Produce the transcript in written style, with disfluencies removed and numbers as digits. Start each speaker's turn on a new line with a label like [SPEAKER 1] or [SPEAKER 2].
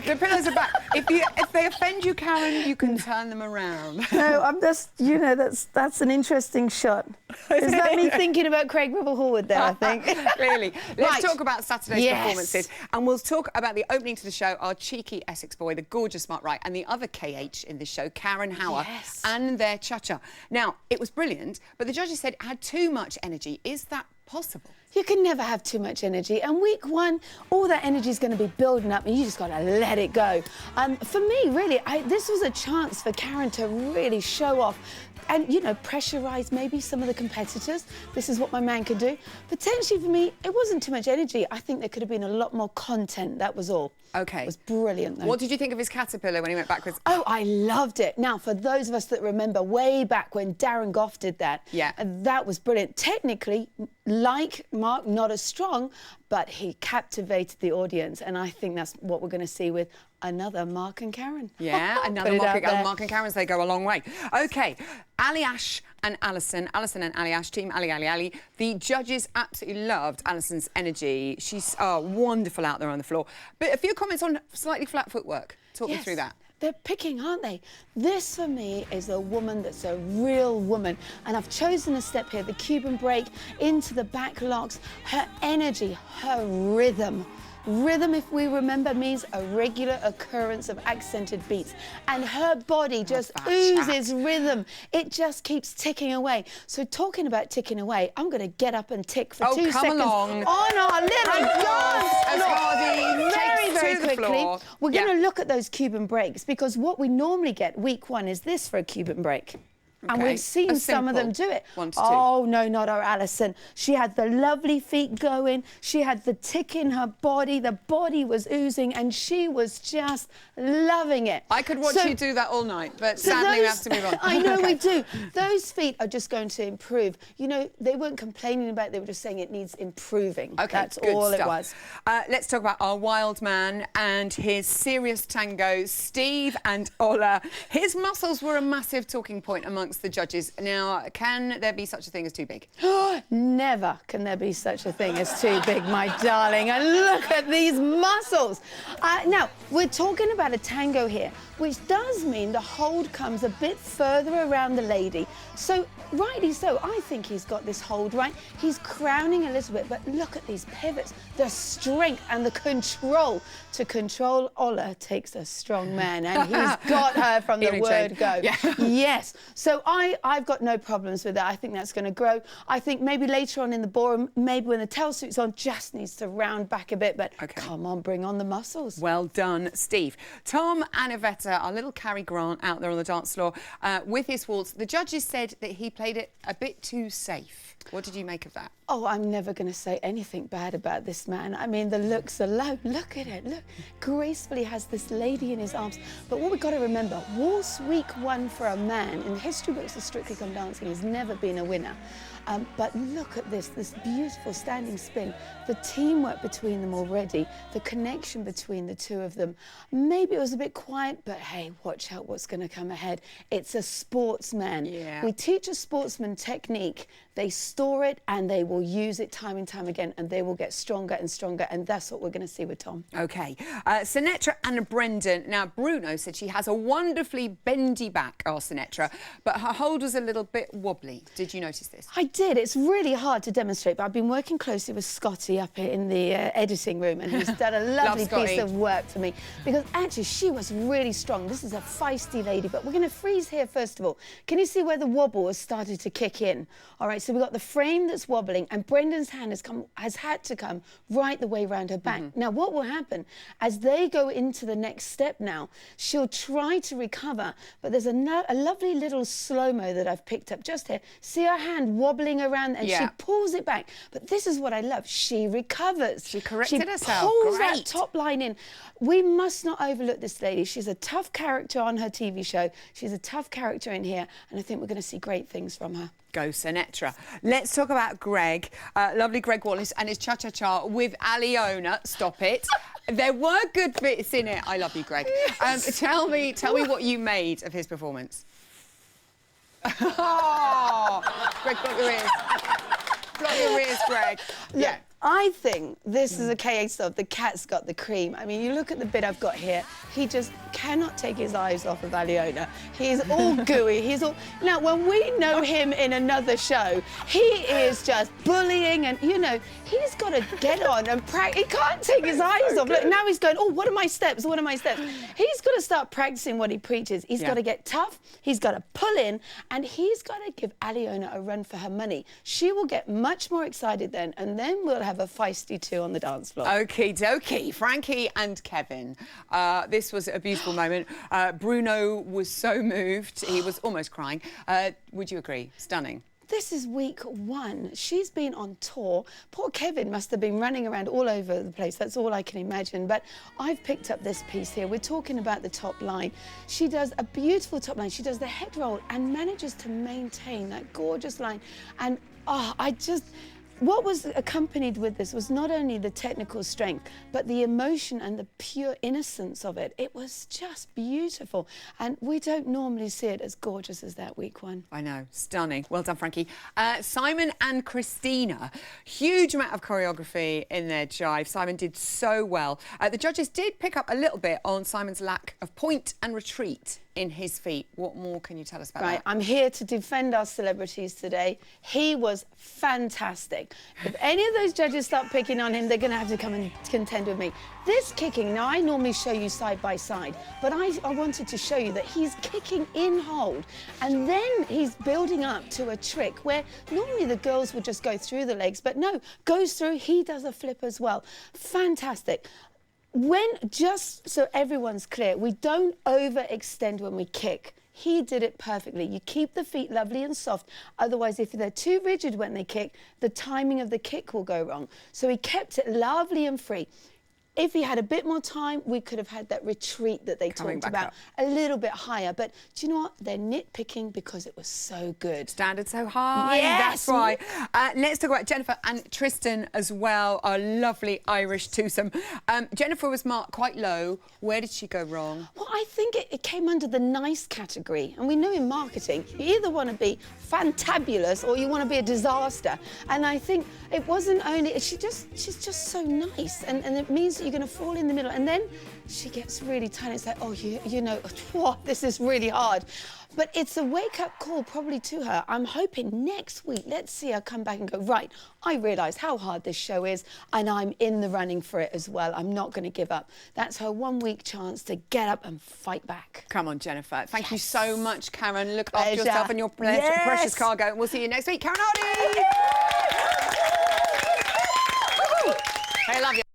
[SPEAKER 1] The pillows are back. If they offend you, Karen, you can turn them around.
[SPEAKER 2] No, I'm just, you know, that's an interesting shot. Is that me thinking about Craig Ribble-Hallwood there, I think?
[SPEAKER 1] Clearly. Let's
[SPEAKER 2] Right.
[SPEAKER 1] talk about Saturday's
[SPEAKER 2] Yes.
[SPEAKER 1] performances, and we'll talk about the opening to the show, our cheeky Essex boy, the gorgeous Mark Wright, and the other KH in this show, Karen Hauer,
[SPEAKER 2] Yes.
[SPEAKER 1] and their cha-cha. Now, it was brilliant, but the judges said it had too much energy. Is that possible?
[SPEAKER 2] You can never have too much energy, and week one, all that energy is going to be building up, and you just got to let it go. For me, really, this was a chance for Karen to really show off and, you know, pressurise maybe some of the competitors. This is what my man can do. Potentially, for me, it wasn't too much energy. I think there could have been a lot more content, that was all.
[SPEAKER 1] OK.
[SPEAKER 2] It was brilliant, though.
[SPEAKER 1] What did you think of his caterpillar when he went backwards?
[SPEAKER 2] Oh, I loved it. Now, for those of us that remember way back when Darren Goff did that, that was brilliant. Technically, like Mark, not as strong, but he captivated the audience, and I think that's what we're going to see with another Mark and Karen.
[SPEAKER 1] Yeah, another Mark and Karen's, they go a long way. OK, Ali Ash and Alison and Ali Ash, team Ali. The judges absolutely loved Alison's energy. She's wonderful out there on the floor. But a few comments on slightly flat footwork. Talk me through that.
[SPEAKER 2] They're picking, aren't they? This, for me, is a woman that's a real woman. And I've chosen a step here, the Cuban break into the back locks. Her energy, her rhythm. Rhythm, if we remember, means a regular occurrence of accented beats. And her body just oozes rhythm. It just keeps ticking away. So talking about ticking away, I'm going to get up and tick for 2 seconds
[SPEAKER 1] along.
[SPEAKER 2] on our little dance floor. Very quickly. We're going to look at those Cuban breaks, because what we normally get week one is this for a Cuban break. And we've seen some of them do it.
[SPEAKER 1] 1 to 2.
[SPEAKER 2] Oh, no, not our Alison. She had the lovely feet going. She had the tick in her body. The body was oozing, and she was just loving it.
[SPEAKER 1] I could watch you do that all night, but sadly we have to move on.
[SPEAKER 2] I know we do. Those feet are just going to improve. You know, they weren't complaining about it. They were just saying it needs improving.
[SPEAKER 1] OK,
[SPEAKER 2] that's all it was.
[SPEAKER 1] Let's talk about our wild man and his serious tango, Steve and Ola. His muscles were a massive talking point amongst the judges. Now, can there be such a thing as too big?
[SPEAKER 2] Never can there be such a thing as too big, my darling. And look at these muscles. Now, we're talking about a tango here, which does mean the hold comes a bit further around the lady. So, rightly so, I think he's got this hold right. He's crowning a little bit, but look at these pivots, the strength and the control. To control Ola takes a strong man, and he's got her from the word go. Yeah. Yes. So I've got no problems with that. I think that's going to grow. I think maybe later on in the ballroom, maybe when the tail suit's on, just needs to round back a bit, but come on, bring on the muscles.
[SPEAKER 1] Well done, Steve. Tom and Yvette, our little Cary Grant out there on the dance floor with his waltz. The judges said that he played it a bit too safe. What did you make of that?
[SPEAKER 2] Oh, I'm never going to say anything bad about this man. I mean, the looks alone. Look at it. Look, gracefully has this lady in his arms. But what we've got to remember, waltz week one for a man in the history books of Strictly Come Dancing has never been a winner. But look at this beautiful standing spin, the teamwork between them already, the connection between the two of them. Maybe it was a bit quiet, but hey, watch out what's going to come ahead. It's a sportsman.
[SPEAKER 1] Yeah.
[SPEAKER 2] We teach a sportsman technique. They store it and they will use it time and time again, and they will get stronger and stronger, and that's what we're going to see with Tom.
[SPEAKER 1] OK. Sinetra and Brendan. Now, Bruno said she has a wonderfully bendy back, our Sinetra, but her hold was a little bit wobbly. Did you notice this?
[SPEAKER 2] I did. It's really hard to demonstrate, but I've been working closely with Scotty up here in the editing room, and he's done a lovely piece of work for me, because actually she was really strong. This is a feisty lady, but we're going to freeze here first of all. Can you see where the wobble has started to kick in? All right, so we've got the frame that's wobbling, and Brendan's hand has had to come right the way around her back. Now, what will happen as they go into the next step now, she'll try to recover, but there's a lovely little slow-mo that I've picked up just here. See her hand wobbling around, and she pulls it back. But this is what I love. She recovers.
[SPEAKER 1] She corrected herself.
[SPEAKER 2] She pulls that top line in. We must not overlook this lady. She's a tough character on her TV show. She's a tough character in here, and I think we're going to see great things from her.
[SPEAKER 1] Go Sinetra. Let's talk about Greg, lovely Greg Wallace and his cha-cha-cha with Aliona. Stop it. There were good bits in it. I love you, Greg. Tell me what you made of his performance. Oh, Greg, block your ears. Block your ears, Greg.
[SPEAKER 2] Yeah. I think this is a case of the cat's got the cream. I mean, you look at the bit I've got here, he just cannot take his eyes off of Aliona. He's all gooey, he's all... Now, when we know him in another show, he is just bullying and, you know, he's got to get on and practice. He can't take his eyes off. Look, now he's going, oh, what are my steps? What are my steps? He's got to start practicing what he preaches. He's got to get tough, he's got to pull in, and he's got to give Aliona a run for her money. She will get much more excited then, and then we'll have a feisty two on the dance floor.
[SPEAKER 1] Okie dokie. Frankie and Kevin. This was a beautiful moment. Bruno was so moved. He was almost crying. Would you agree? Stunning.
[SPEAKER 2] This is week 1. She's been on tour. Poor Kevin must have been running around all over the place. That's all I can imagine. But I've picked up this piece here. We're talking about the top line. She does a beautiful top line. She does the head roll and manages to maintain that gorgeous line. And what was accompanied with this was not only the technical strength, but the emotion and the pure innocence of it. It was just beautiful. And we don't normally see it as gorgeous as that week 1.
[SPEAKER 1] I know, stunning. Well done, Frankie. Simon and Christina, huge amount of choreography in their jive. Simon did so well. The judges did pick up a little bit on Simon's lack of point and retreat in his feet. What more can you tell us about that?
[SPEAKER 2] I'm here to defend our celebrities today. He was fantastic. If any of those judges start picking on him, they're going to have to come and contend with me. This kicking, now I normally show you side by side, but I wanted to show you that he's kicking in hold, and then he's building up to a trick where normally the girls would just go through the legs, but no, goes through, he does a flip as well. Fantastic. Just so everyone's clear, we don't overextend when we kick. He did it perfectly. You keep the feet lovely and soft. Otherwise, if they're too rigid when they kick, the timing of the kick will go wrong. So he kept it lovely and free. If he had a bit more time, we could have had that retreat that they talked about a little bit higher. But do you know what? They're nitpicking because it was so good.
[SPEAKER 1] Standard so high.
[SPEAKER 2] Yes.
[SPEAKER 1] That's why. Let's talk about Jennifer and Tristan as well, our lovely Irish twosome. Jennifer was marked quite low. Where did she go wrong?
[SPEAKER 2] Well, I think it came under the nice category. And we know in marketing, you either want to be fantabulous or you want to be a disaster. And I think it wasn't only... She's just so nice. And it means you're going to fall in the middle, and then she gets really tired. It's like, oh, you know, what? This is really hard. But it's a wake-up call probably to her. I'm hoping next week, let's see her come back and go, right, I realise how hard this show is, and I'm in the running for it as well. I'm not going to give up. That's her 1 week chance to get up and fight back.
[SPEAKER 1] Come on, Jennifer. Thank you so much, Karen. Look after yourself and your precious cargo, and we'll see you next week. Karen Hardy! Hey, I love you.